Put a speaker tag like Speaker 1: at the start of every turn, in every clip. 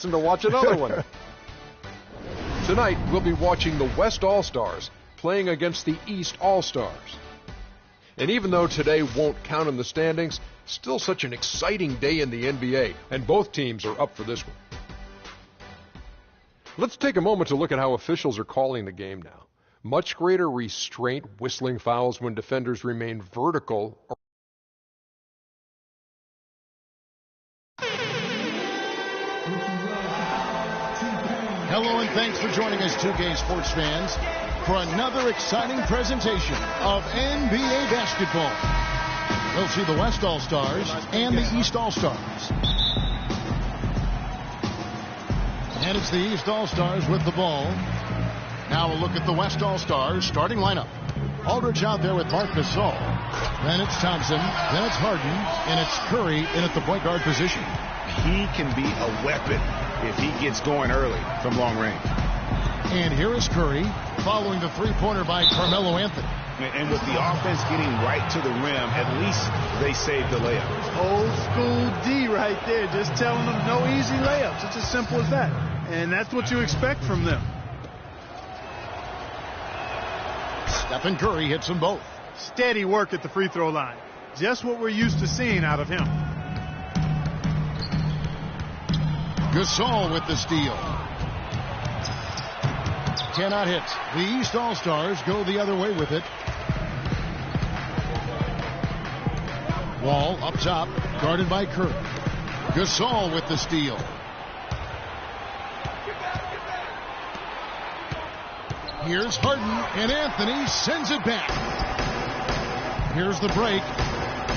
Speaker 1: To watch another one. Tonight, we'll be watching the West All-Stars playing against the East All-Stars. And even though today won't count in the standings, still such an exciting day in the NBA, and both teams are up for this one. Let's take a moment to look at how officials are calling the game now. Much greater restraint, whistling fouls when defenders remain vertical.
Speaker 2: Hello and thanks for joining us, 2K Sports fans, for another exciting presentation of NBA basketball. We'll see the West All-Stars and the East All-Stars. And it's the East All-Stars with the ball. Now a look at the West All-Stars starting lineup. Aldridge out there with Marc Gasol. Then it's Thompson. Then it's Harden. And it's Curry in at the point guard position.
Speaker 3: He can be a weapon if he gets going early from long range.
Speaker 2: And here is Curry following the three-pointer by Carmelo Anthony.
Speaker 3: And with the offense getting right to the rim, at least they saved the layup.
Speaker 4: Old school D right there, just telling them no easy layups. It's as simple as that. And that's what you expect from them.
Speaker 2: Stephen Curry hits them both.
Speaker 4: Steady work at the free throw line. Just what we're used to seeing out of him.
Speaker 2: Gasol with the steal. Cannot hit. The East All-Stars go the other way with it. Wall up top, guarded by Curry. Gasol with the steal. Here's Harden, and Anthony sends it back. Here's the break.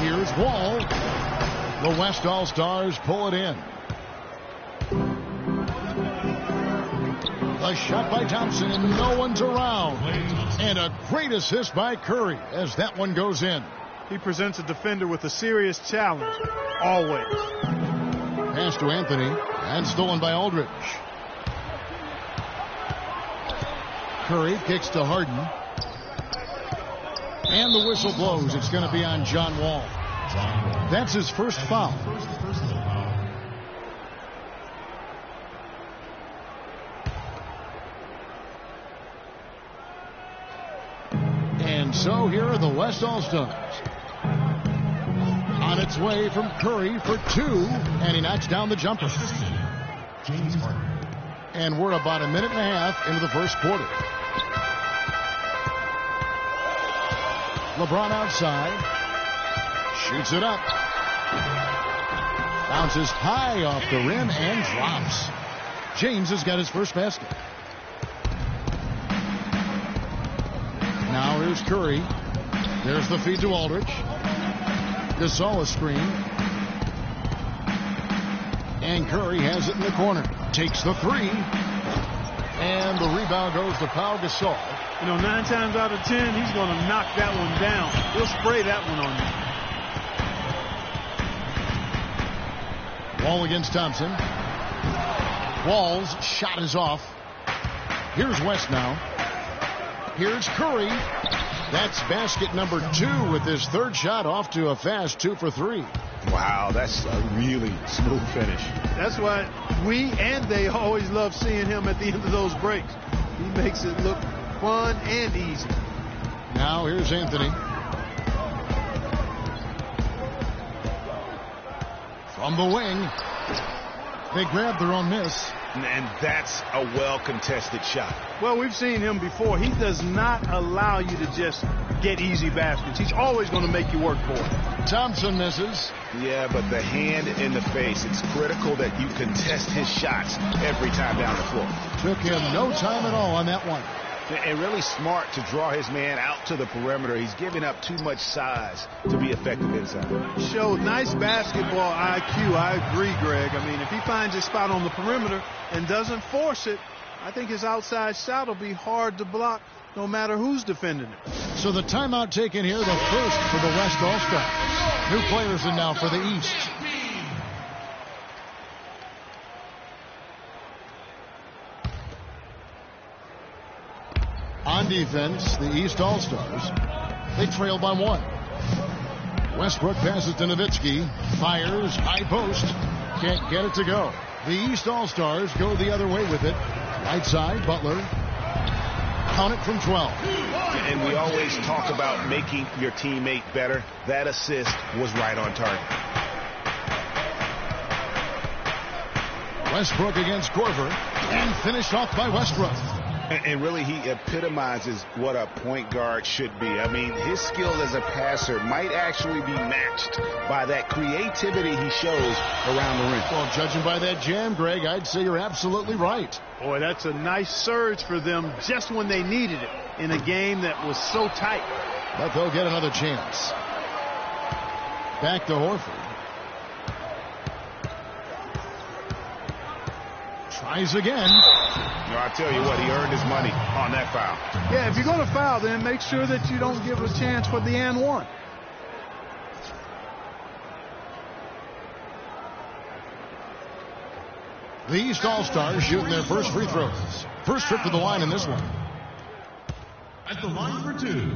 Speaker 2: Here's Wall. The West All-Stars pull it in. A shot by Thompson, and no one's around. And a great assist by Curry as that one goes in.
Speaker 4: He presents a defender with a serious challenge, always.
Speaker 2: Pass to Anthony, and stolen by Aldridge. Curry kicks to Harden. And the whistle blows. It's going to be on John Wall. That's his first foul. And so here are the West All-Stars. On its way from Curry for two, and he knocks down the jumper. And we're about a minute and a half into the first quarter. LeBron outside. Shoots it up. Bounces high off the rim and drops. James has got his first basket. Now here's Curry. There's the feed to Aldridge. Gasol a screen. And Curry has it in the corner. Takes the three. And the rebound goes to Pau Gasol.
Speaker 4: You know, 9 times out of 10, he's going to knock that one down. He'll spray that one on you.
Speaker 2: Wall against Thompson. Wall's shot is off. Here's West now. Here's Curry. That's basket number 2 with his third shot off to a fast 2 for 3.
Speaker 3: Wow, that's a really smooth finish.
Speaker 4: That's why we and they always love seeing him at the end of those breaks. He makes it look fun and easy.
Speaker 2: Now here's Anthony. From the wing. They grab their own miss.
Speaker 3: And that's a well-contested shot.
Speaker 4: Well, we've seen him before. He does not allow you to just get easy baskets. He's always going to make you work for it.
Speaker 2: Thompson misses.
Speaker 3: Yeah, but the hand in the face, it's critical that you contest his shots every time down the floor.
Speaker 2: Took him no time at all on that one.
Speaker 3: And really smart to draw his man out to the perimeter. He's giving up too much size to be effective inside.
Speaker 4: Showed nice basketball IQ. I agree, Greg. I mean, if he finds his spot on the perimeter and doesn't force it, I think his outside shot will be hard to block no matter who's defending it.
Speaker 2: So the timeout taken here, the first for the West All-Stars. New players in now for the East. On defense, the East All-Stars, they trail by 1. Westbrook passes to Nowitzki. Fires, high post. Can't get it to go. The East All-Stars go the other way with it. Right side, Butler. Count it from 12.
Speaker 3: And we always talk about making your teammate better. That assist was right on target.
Speaker 2: Westbrook against Korver, and finished off by Westbrook.
Speaker 3: And really, he epitomizes what a point guard should be. I mean, his skill as a passer might actually be matched by that creativity he shows around the rim.
Speaker 2: Well, judging by that jam, Greg, I'd say you're absolutely right.
Speaker 4: Boy, that's a nice surge for them just when they needed it in a game that was so tight.
Speaker 2: But they'll get another chance. Back to Horford. Tries again.
Speaker 3: I'll tell you what, he earned his money on that foul.
Speaker 4: Yeah, if you're going to foul, then make sure that you don't give a chance for the and one.
Speaker 2: The East All-Stars shooting their first free throws. First trip to the line in this one.
Speaker 5: At the line for two.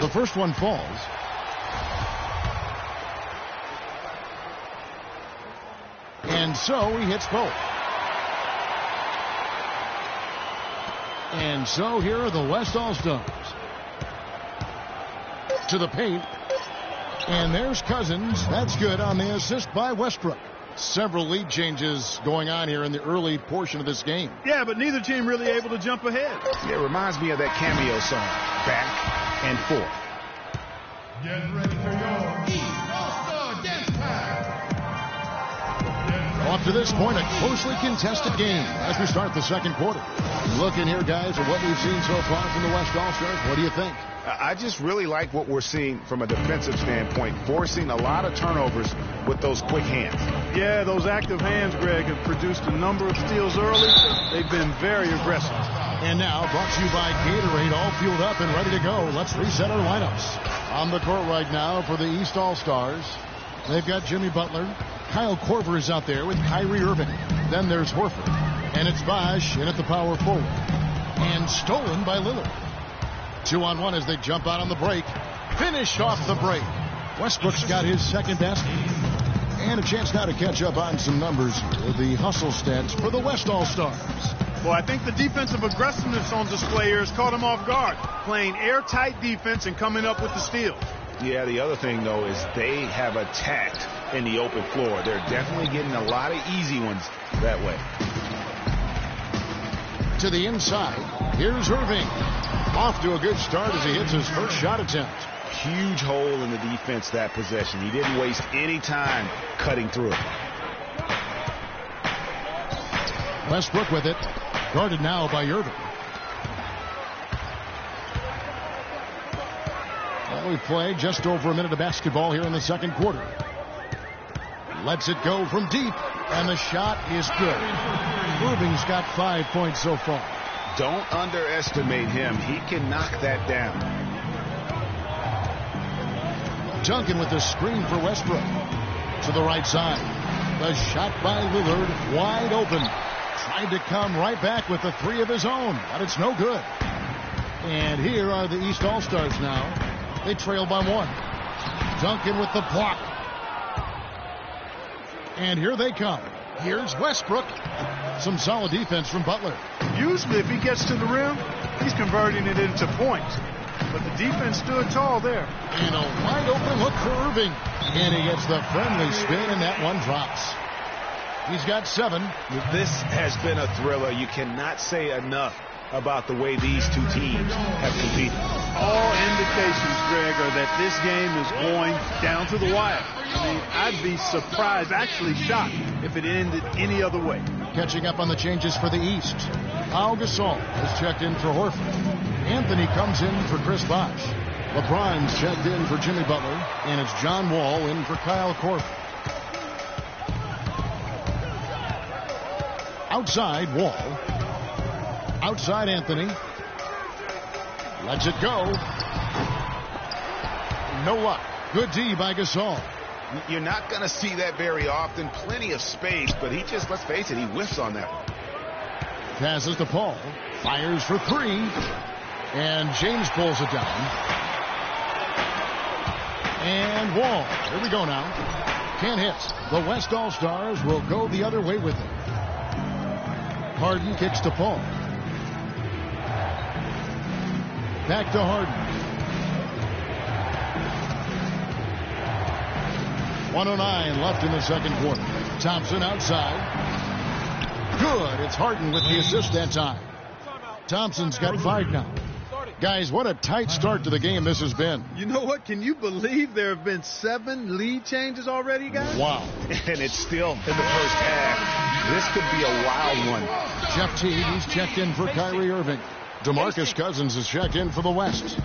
Speaker 2: The first one falls. And so he hits both. And so here are the West All-Stars. To the paint. And there's Cousins. That's good on the assist by Westbrook. Several lead changes going on here in the early portion of this game.
Speaker 4: Yeah, but neither team really able to jump ahead.
Speaker 3: Yeah, it reminds me of that cameo song, Back and Forth.
Speaker 5: Get ready for your East All-Star Dance Pack.
Speaker 2: Up to this point, a closely contested game as we start the second quarter. Looking here, guys, at what we've seen so far from the West All-Stars. What do you think?
Speaker 3: I just really like what we're seeing from a defensive standpoint, forcing a lot of turnovers with those quick hands.
Speaker 4: Yeah, those active hands, Greg, have produced a number of steals early. They've been very aggressive.
Speaker 2: And now, brought to you by Gatorade, all fueled up and ready to go. Let's reset our lineups. On the court right now for the East All-Stars, they've got Jimmy Butler. Kyle Korver is out there with Kyrie Irving. Then there's Horford. And it's Bosh in at the power forward. And stolen by Lillard. 2-on-1 as they jump out on the break. Finish off the break. Westbrook's got his second basket. And a chance now to catch up on some numbers here. The hustle stats for the West All-Stars.
Speaker 4: Well, I think the defensive aggressiveness on display here has caught him off guard. Playing airtight defense and coming up with the steal.
Speaker 3: Yeah, the other thing, though, is they have attacked in the open floor. They're definitely getting a lot of easy ones that way.
Speaker 2: To the inside. Here's Irving. Off to a good start as he hits his first shot attempt.
Speaker 3: Huge hole in the defense that possession. He didn't waste any time cutting through it.
Speaker 2: Westbrook with it. Guarded now by Irving. Well, we played just over a minute of basketball here in the second quarter. Lets it go from deep. And the shot is good. Irving's got 5 points so far.
Speaker 3: Don't underestimate him. He can knock that down.
Speaker 2: Duncan with the screen for Westbrook. To the right side. The shot by Lillard wide open. Tried to come right back with the three of his own, but it's no good. And here are the East All-Stars now. They trail by one. Duncan with the block. And here they come. Here's Westbrook. Some solid defense from Butler.
Speaker 4: Usually if he gets to the rim, he's converting it into points. But the defense stood tall there.
Speaker 2: And a wide open look for Irving. And he gets the friendly spin, and that one drops. He's got 7.
Speaker 3: This has been a thriller. You cannot say enough about the way these two teams have competed.
Speaker 4: All indications, Greg, are that this game is going down to the wire. I mean, I'd be surprised, actually shocked, if it ended any other way.
Speaker 2: Catching up on the changes for the East. Pau Gasol has checked in for Horford. Anthony comes in for Chris Bosh. LeBron's checked in for Jimmy Butler. And it's John Wall in for Kyle Korver. Outside, Wall. Outside, Anthony. Lets it go. No luck. Good D by Gasol.
Speaker 3: You're not going to see that very often. Plenty of space, but he just, let's face it, he whiffs on that one.
Speaker 2: Passes to Paul. Fires for 3. And James pulls it down. And Wall. Here we go now. can't hit. The West All-Stars will go the other way with it. Harden kicks to Paul. Back to Harden. 1:09 left in the second quarter. Thompson outside. Good. It's Harden with the assist that time. Thompson's got 5 now. Guys, what a tight start to the game this has been.
Speaker 4: You know what? Can you believe there have been 7 lead changes already, guys?
Speaker 2: Wow.
Speaker 3: And it's still in the first half. This could be a wild one.
Speaker 2: Jeff Teague, he's checked in for Kyrie Irving. DeMarcus Cousins is checked in for the West.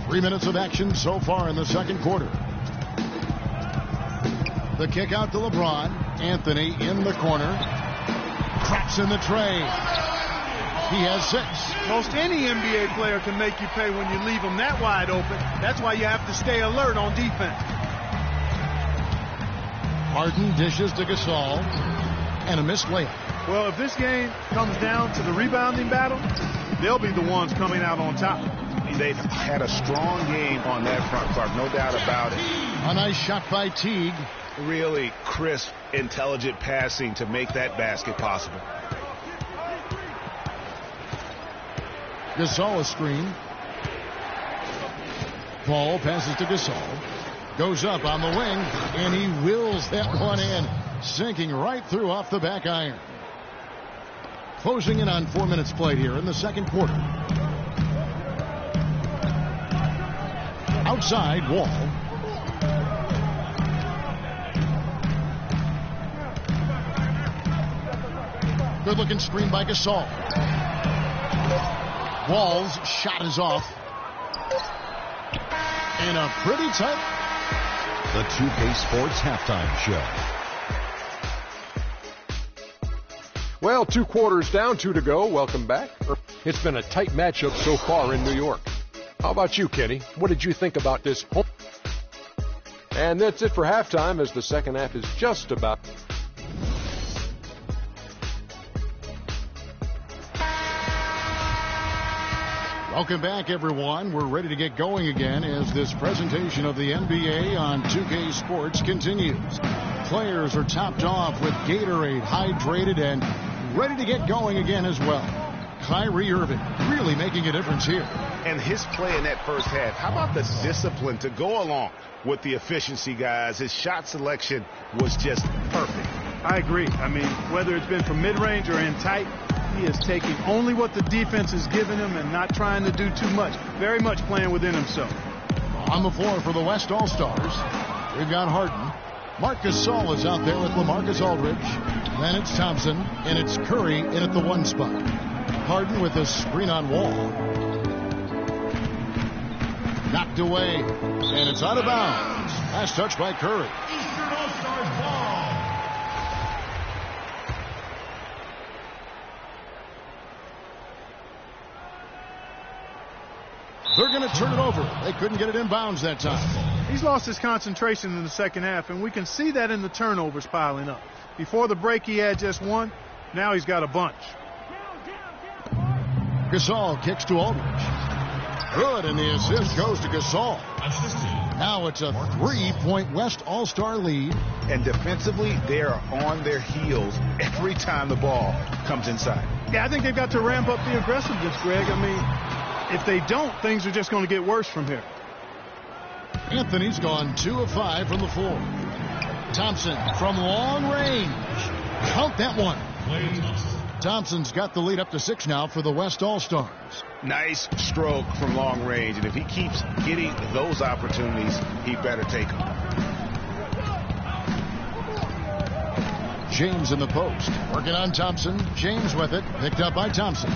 Speaker 2: 3 minutes of action so far in the second quarter. The kick out to LeBron. Anthony in the corner. Craps in the tray. He has 6.
Speaker 4: Most any NBA player can make you pay when you leave them that wide open. That's why you have to stay alert on defense.
Speaker 2: Harden dishes to Gasol. And a missed layup.
Speaker 4: Well, if this game comes down to the rebounding battle, they'll be the ones coming out on top.
Speaker 3: They've had a strong game on that front, Clark, no doubt about it.
Speaker 2: A nice shot by Teague.
Speaker 3: Really crisp, intelligent passing to make that basket possible.
Speaker 2: Gasol a screen. Paul passes to Gasol. Goes up on the wing, and he wills that one in, sinking right through off the back iron. Closing in on 4 minutes played here in the second quarter. Outside, Wall. Good-looking screen by Gasol. Wall's shot is off. And a pretty tight.
Speaker 6: The 2K Sports Halftime Show.
Speaker 1: Well, 2 quarters down, 2 to go. Welcome back. It's been a tight matchup so far in New York. How about you, Kenny? What did you think about this? And that's it for halftime, as the second half is just about.
Speaker 2: Welcome back, everyone. We're ready to get going again as this presentation of the NBA on 2K Sports continues. Players are topped off with Gatorade, hydrated, and ready to get going again as well. Kyrie Irving really making a difference here.
Speaker 3: And his play in that first half, how about the discipline to go along with the efficiency, guys? His shot selection was just perfect.
Speaker 4: I agree. I mean, whether it's been from mid-range or in tight, he is taking only what the defense is giving him and not trying to do too much. Very much playing within himself.
Speaker 2: On the floor for the West All-Stars, we've got Harden. Marc Gasol is out there with LaMarcus Aldridge. Then it's Thompson, and it's Curry in at the 1 spot. Harden with a screen on Wall. Knocked away, and it's out of bounds. Last touch by Curry.
Speaker 5: Eastern All-Stars ball.
Speaker 2: They're going to turn it over. They couldn't get it in bounds that time.
Speaker 4: He's lost his concentration in the second half, and we can see that in the turnovers piling up. Before the break, he had just 1. Now he's got a bunch.
Speaker 2: Gasol kicks to Aldridge. Good, and the assist goes to Gasol. Now it's a 3-point West All-Star lead.
Speaker 3: And defensively, they are on their heels every time the ball comes inside.
Speaker 4: Yeah, I think they've got to ramp up the aggressiveness, Greg. I mean, if they don't, things are just going to get worse from here.
Speaker 2: Anthony's gone 2 of 5 from the floor. Thompson from long range. Count that one. Thompson's got the lead up to 6 now for the West All-Stars.
Speaker 3: Nice stroke from long range, and if he keeps getting those opportunities, he better take them.
Speaker 2: James in the post. Working on Thompson. James with it. Picked up by Thompson.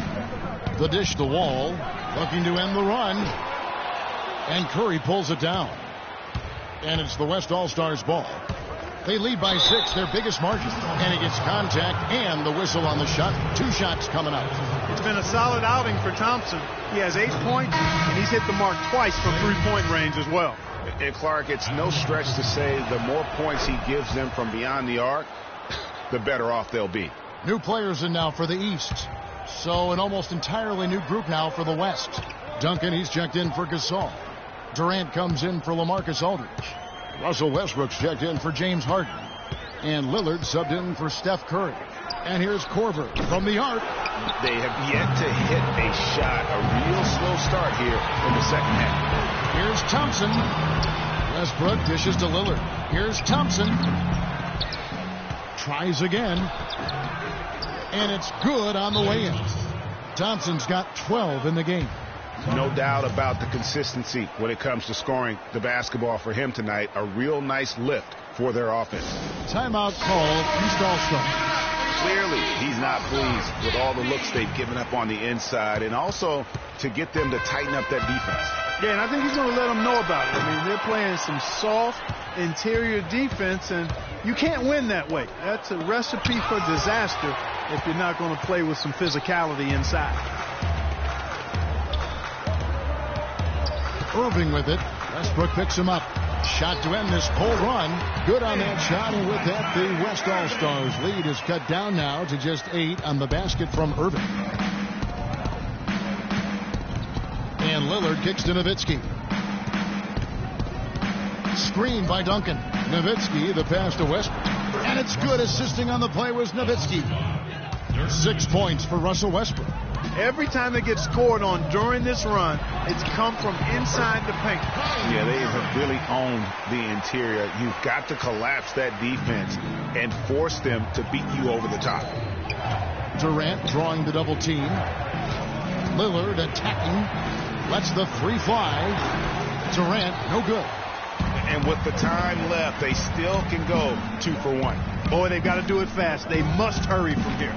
Speaker 2: The dish to Wall. Looking to end the run. And Curry pulls it down. And it's the West All-Stars ball. They lead by 6, their biggest margin. And he gets contact and the whistle on the shot. 2 shots coming up.
Speaker 4: It's been a solid outing for Thompson. He has 8 points, and he's hit the mark twice from 3-point range as well.
Speaker 3: And Clark, it's no stretch to say the more points he gives them from beyond the arc, the better off they'll be.
Speaker 2: New players in now for the East. So an almost entirely new group now for the West. Duncan, he's checked in for Gasol. Durant comes in for LaMarcus Aldridge. Russell Westbrook's checked in for James Harden. And Lillard subbed in for Steph Curry. And here's Korver from the arc.
Speaker 3: They have yet to hit a shot, a real slow start here in the second half.
Speaker 2: Here's Thompson. Westbrook dishes to Lillard. Here's Thompson. Tries again. And it's good on the way in. Thompson's got 12 in the game.
Speaker 3: No doubt about the consistency when it comes to scoring the basketball for him tonight. A real nice lift for their offense.
Speaker 2: Timeout called, East All-Star.
Speaker 3: Clearly, he's not pleased with all the looks they've given up on the inside, and also to get them to tighten up that defense.
Speaker 4: Yeah, and I think he's going to let them know about it. I mean, they're playing some soft interior defense, and you can't win that way. That's a recipe for disaster if you're not going to play with some physicality inside.
Speaker 2: Irving with it. Westbrook picks him up. Shot to end this cold run. Good on that shot, and with that, the West All-Stars lead is cut down now to just 8 on the basket from Irving. And Lillard kicks to Nowitzki. Screen by Duncan. Nowitzki, the pass to Westbrook. And it's good. Assisting on the play was Nowitzki. 6 points for Russell Westbrook.
Speaker 4: Every time they get scored on during this run, it's come from inside the paint.
Speaker 3: Yeah, they have really owned the interior. You've got to collapse that defense and force them to beat you over the top.
Speaker 2: Durant drawing the double team. Lillard attacking. Lets the three fly. Durant, no good.
Speaker 3: And with the time left, they still can go 2 for 1.
Speaker 4: Boy, they've got to do it fast. They must hurry from here.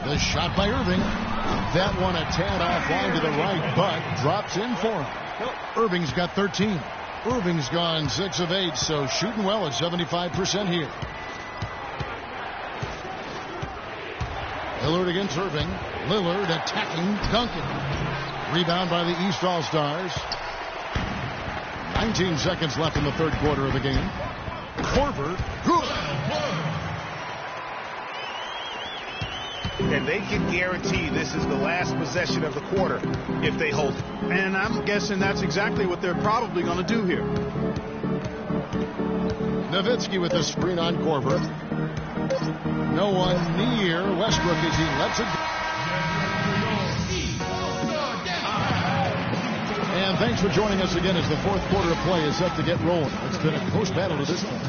Speaker 2: The shot by Irving. That one a tad offline to the right, but drops in for him. Irving's got 13. Irving's gone 6 of 8, so shooting well at 75% here. Lillard against Irving. Lillard attacking Duncan. Rebound by the East All-Stars. 19 seconds left in the third quarter of the game. Korver, good.
Speaker 3: And they can guarantee this is the last possession of the quarter if they hold it.
Speaker 4: And I'm guessing that's exactly what they're probably going to do here.
Speaker 2: Nowitzki with the screen on Korver. No one near Westbrook as he lets it go. And thanks for joining us again as the fourth quarter of play is set to get rolling. It's been a close battle to this point.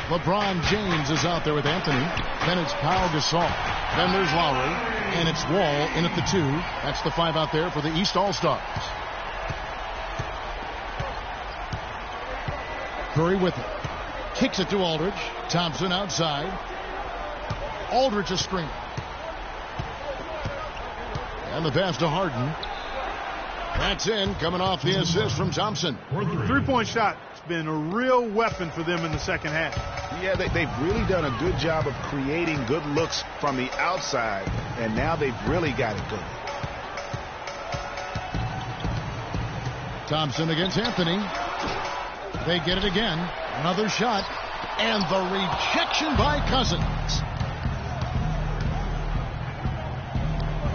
Speaker 2: LeBron James is out there with Anthony. Then it's Pau Gasol. Then there's Lowry. And it's Wall in at the 2. That's the 5 out there for the East All-Stars. Curry with it. Kicks it to Aldridge. Thompson outside. Aldridge a screen. And the pass to Harden. That's in, coming off the assist from Thompson.
Speaker 4: Three-point shot. It's been a real weapon for them in the second half.
Speaker 3: Yeah, they've really done a good job of creating good looks from the outside, and now they've really got it going.
Speaker 2: Thompson against Anthony. They get it again. Another shot. And the rejection by Cousins.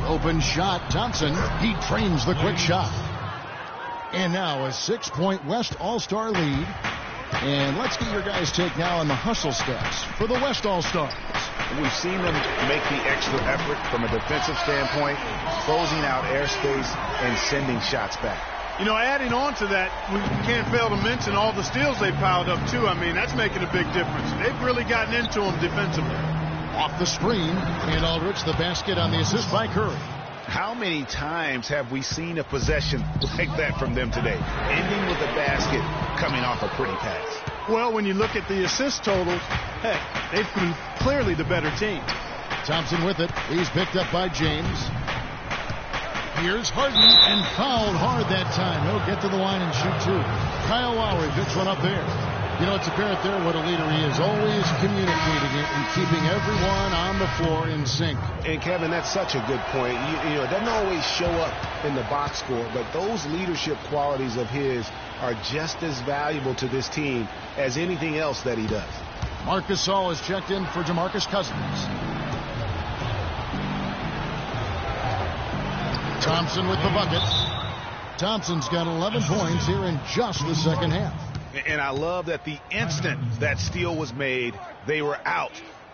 Speaker 2: Open shot. Thompson. He trains the quick shot. And now a 6-point West All-Star lead. And let's get your guys' take now on the hustle stats for the West All-Stars.
Speaker 3: We've seen them make the extra effort from a defensive standpoint, closing out airspace and sending shots back.
Speaker 4: You know, adding on to that, we can't fail to mention all the steals they piled up, too. I mean, that's making a big difference. They've really gotten into them defensively.
Speaker 2: Off the screen, and Aldridge the basket on the assist by Curry.
Speaker 3: How many times have we seen a possession like that from them today, ending with a basket coming off a pretty pass?
Speaker 4: Well, when you look at the assist totals, heck, they've been clearly the better team.
Speaker 2: Thompson with it. He's picked up by James. Here's Harden, and fouled hard that time. He'll get to the line and shoot 2. Kyle Lowry picks one up there. You know, it's apparent there what a leader he is. Always communicating it and keeping everyone on the floor in sync.
Speaker 3: And, Kevin, that's such a good point. You know, it doesn't always show up in the box score, but those leadership qualities of his are just as valuable to this team as anything else that he does.
Speaker 2: Marc Gasol is checked in for DeMarcus Cousins. Thompson with the bucket. Thompson's got 11 points here in just the second half.
Speaker 3: And I love that the instant that steal was made, they were out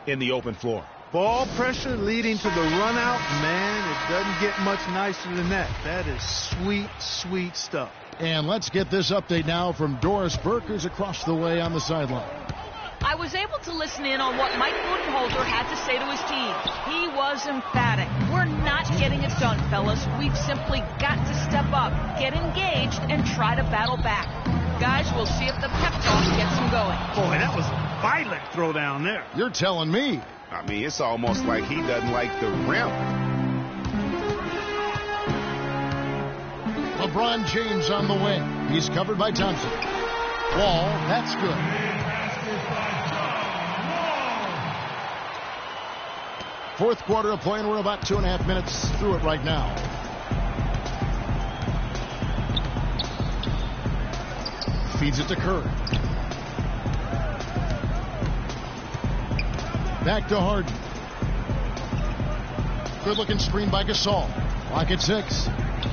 Speaker 3: in the open floor.
Speaker 4: Ball pressure leading to the run out. Man, it doesn't get much nicer than that. That is sweet, sweet stuff.
Speaker 2: And let's get this update now from Doris Burke, who's across the way on the sideline.
Speaker 7: I was able to listen in on what Mike Budenholzer had to say to his team. He was emphatic. We're not getting it done, fellas. We've simply got to step up, get engaged, and try to battle back. Guys, we'll see if the pep talk gets them going.
Speaker 4: Boy, that was a violent throw down there.
Speaker 2: You're telling me.
Speaker 3: I mean, it's almost like he doesn't like the rim.
Speaker 2: LeBron James on the wing. He's covered by Thompson. Wall, that's good. Fourth quarter of play, and we're about 2.5 minutes through it right now. Feeds it to Curry. Back to Harden. Good-looking screen by Gasol. Clock at 6.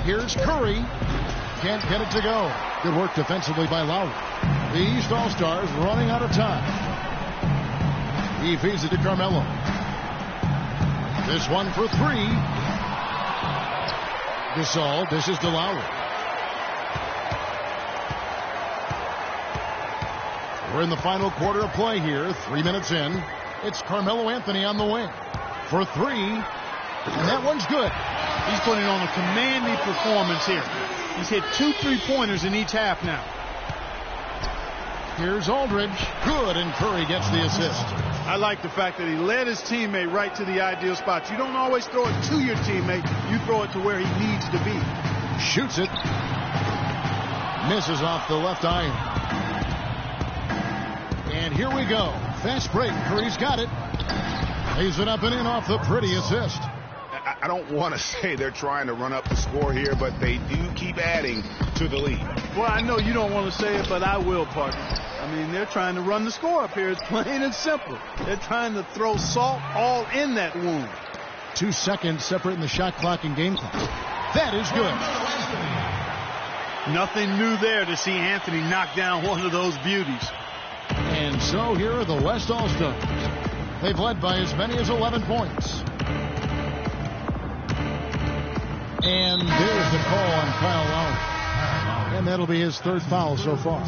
Speaker 2: Here's Curry. Can't get it to go. Good work defensively by Lowry. The East All-Stars running out of time. He feeds it to Carmelo. This one for 3. Gasol dishes to Lowry. We're in the final quarter of play here. 3 minutes in. It's Carmelo Anthony on the wing for 3. And that one's good.
Speaker 4: He's putting on a commanding performance here. He's hit 2 3-pointers in each half now.
Speaker 2: Here's Aldridge. Good, and Curry gets the assist.
Speaker 4: I like the fact that he led his teammate right to the ideal spot. You don't always throw it to your teammate. You throw it to where he needs to be.
Speaker 2: Shoots it. Misses off the left iron. And here we go. Fast break. Curry's got it. Lays it up and in off the pretty assist.
Speaker 3: I don't want to say they're trying to run up the score here, but they do keep adding to the lead.
Speaker 4: Well, I know you don't want to say it, but I will, partner. I mean, they're trying to run the score up here. It's plain and simple. They're trying to throw salt all in that wound.
Speaker 2: 2 seconds separating the shot clock and game clock. That is good.
Speaker 4: Nothing new there to see Anthony knock down one of those beauties.
Speaker 2: And so here are the West All-Stars. They've led by as many as 11 points. And there's the call on Kyle Lowry. And that'll be his 3rd foul so far.